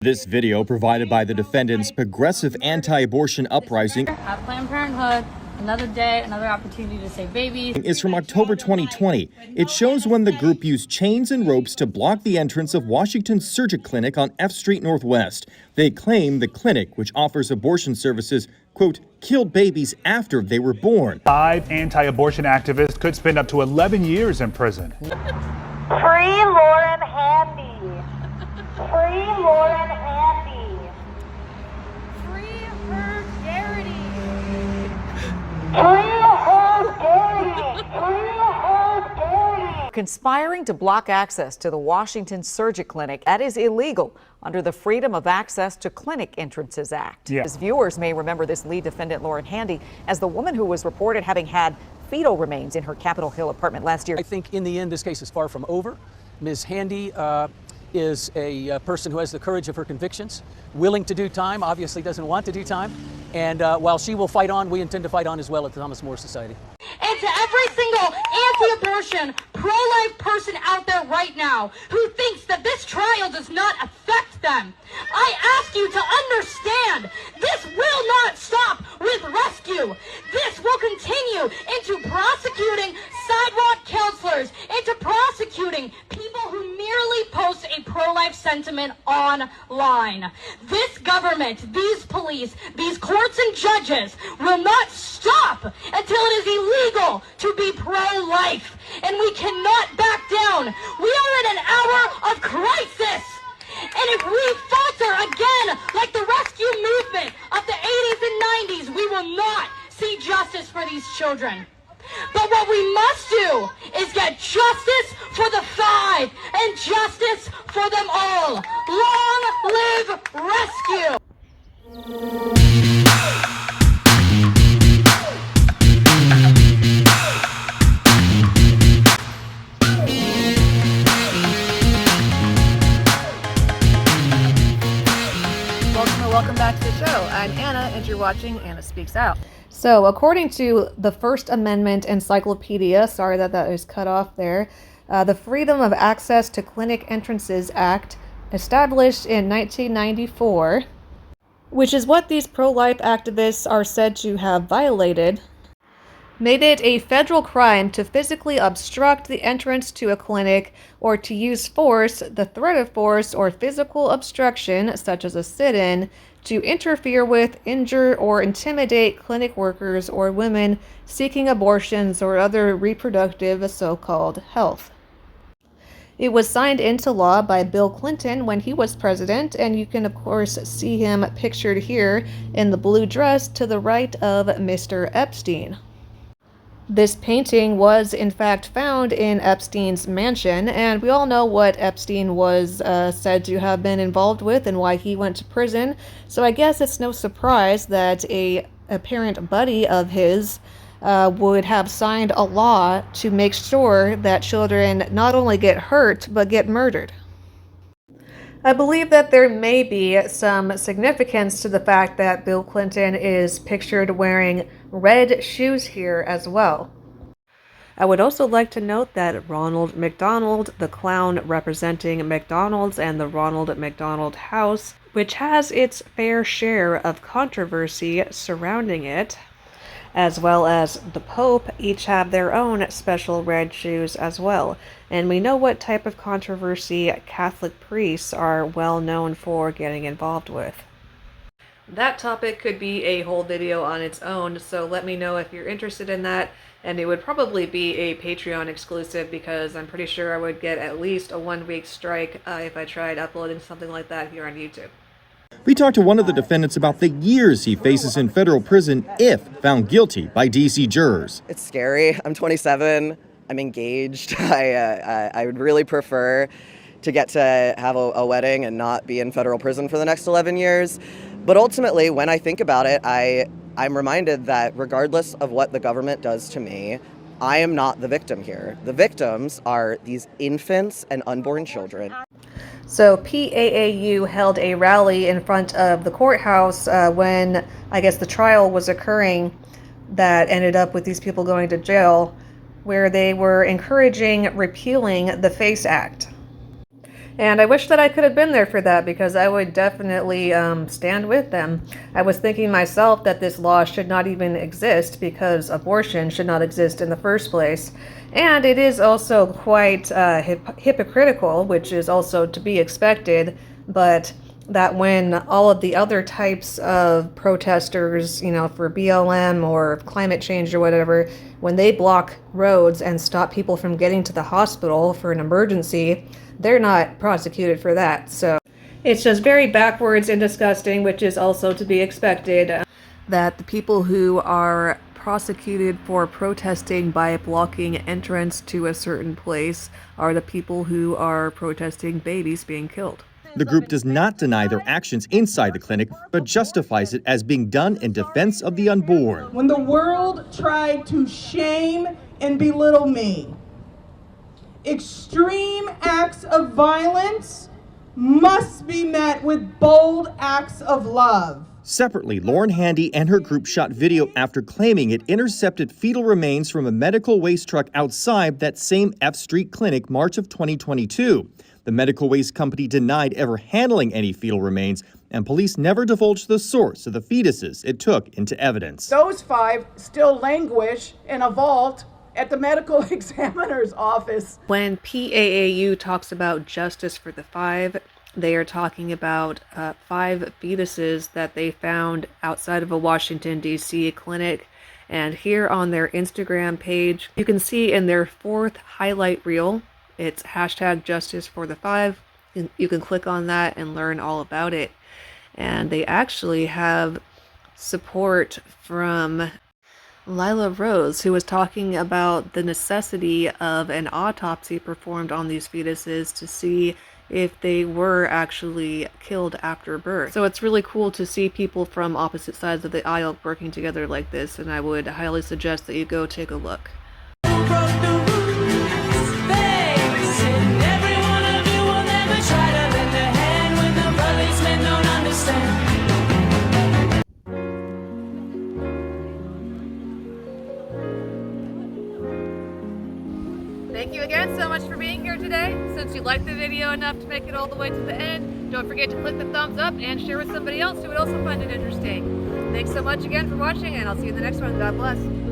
This video, provided by the defendant's progressive anti-abortion uprising, At Planned Parenthood, another day, another opportunity to save babies, is from October 2020. It shows when the group used chains and ropes to block the entrance of Washington's Surgic Clinic on F Street Northwest. They claim the clinic, which offers abortion services, quote, killed babies after they were born. 5 anti-abortion activists could spend up to 11 years in prison. Free Lauren Handy. Free Lauren Handy. free her charity. Free her Daddy. Free her Daddy. Conspiring to block access to the Washington Surgic Clinic. That is illegal under the Freedom of Access to Clinic Entrances Act. Yeah. As viewers may remember this lead defendant, Lauren Handy, as the woman who was reported having had fetal remains in her Capitol Hill apartment last year. I think in the end, this case is far from over. Ms. Handy is a person who has the courage of her convictions, willing to do time, obviously doesn't want to do time. And while she will fight on, we intend to fight on as well at the Thomas More Society. And to every single anti-abortion, pro-life person out there right now who thinks that this trial does not affect them, I ask you to understand, this will not stop with rescue. This will continue into prosecuting sidewalk counselors, into prosecuting people who merely post a pro-life sentiment online. This government, these police, these courts and judges will not stop until it is illegal to be pro-life. And we cannot back down. We are in an hour of crisis. And if we falter again, like the rescue movement of the 80s and 90s, we will not see justice for these children. But what we must do is get justice for the 5 and justice for them all. Long live rescue! Welcome back to the show. I'm Anna, and you're watching Anna Speaks Out. So, according to the First Amendment Encyclopedia, sorry that is cut off there, the Freedom of Access to Clinic Entrances Act, established in 1994, which is what these pro-life activists are said to have violated, made it a federal crime to physically obstruct the entrance to a clinic or to use force, the threat of force, or physical obstruction, such as a sit-in, to interfere with, injure, or intimidate clinic workers or women seeking abortions or other reproductive so-called health. It was signed into law by Bill Clinton when he was president, and you can of course see him pictured here in the blue dress to the right of Mr. Epstein. This painting was in fact found in Epstein's mansion, and we all know what Epstein was said to have been involved with and why he went to prison, so I guess it's no surprise that a apparent buddy of his would have signed a law to make sure that children not only get hurt, but get murdered. I believe that there may be some significance to the fact that Bill Clinton is pictured wearing red shoes here as well. I would also like to note that Ronald McDonald, the clown representing McDonald's and the Ronald McDonald House, which has its fair share of controversy surrounding it, as well as the Pope, each have their own special red shoes as well. And we know what type of controversy Catholic priests are well known for getting involved with. That topic could be a whole video on its own, so let me know if you're interested in that, and it would probably be a Patreon exclusive because I'm pretty sure I would get at least a 1-week strike if I tried uploading something like that here on YouTube. We talked to one of the defendants about the years he faces in federal prison if found guilty by D.C. jurors. It's scary. I'm 27. I'm engaged. I would really prefer to get to have a wedding and not be in federal prison for the next 11 years. But ultimately, when I think about it, I'm reminded that regardless of what the government does to me, I am not the victim here. The victims are these infants and unborn children. So PAAU held a rally in front of the courthouse when, I guess, the trial was occurring that ended up with these people going to jail, where they were encouraging repealing the FACE Act. And I wish that I could have been there for that, because I would definitely stand with them. I was thinking myself that this law should not even exist, because abortion should not exist in the first place. And it is also quite hypocritical, which is also to be expected, but that when all of the other types of protesters, you know, for BLM or climate change or whatever, when they block roads and stop people from getting to the hospital for an emergency, they're not prosecuted for that. So it's just very backwards and disgusting, which is also to be expected, that the people who are prosecuted for protesting by blocking entrance to a certain place are the people who are protesting babies being killed. The group does not deny their actions inside the clinic, but justifies it as being done in defense of the unborn. When the world tried to shame and belittle me, extreme acts of violence must be met with bold acts of love. Separately, Lauren Handy and her group shot video after claiming it intercepted fetal remains from a medical waste truck outside that same F Street clinic March of 2022. The medical waste company denied ever handling any fetal remains, and police never divulged the source of the fetuses it took into evidence. Those 5 still languish in a vault at the medical examiner's office. When PAAU talks about justice for the 5, they are talking about 5 fetuses that they found outside of a Washington, D.C. clinic. And here on their Instagram page, you can see in their 4th highlight reel, it's hashtag justice for the 5. You can click on that and learn all about it. And they actually have support from Lila Rose, who was talking about the necessity of an autopsy performed on these fetuses to see if they were actually killed after birth. So it's really cool to see people from opposite sides of the aisle working together like this, and I would highly suggest that you go take a look. Thank you again so much for being here today. Since you liked the video enough to make it all the way to the end, don't forget to click the thumbs up and share with somebody else who would also find it interesting. Thanks so much again for watching, and I'll see you in the next one. God bless.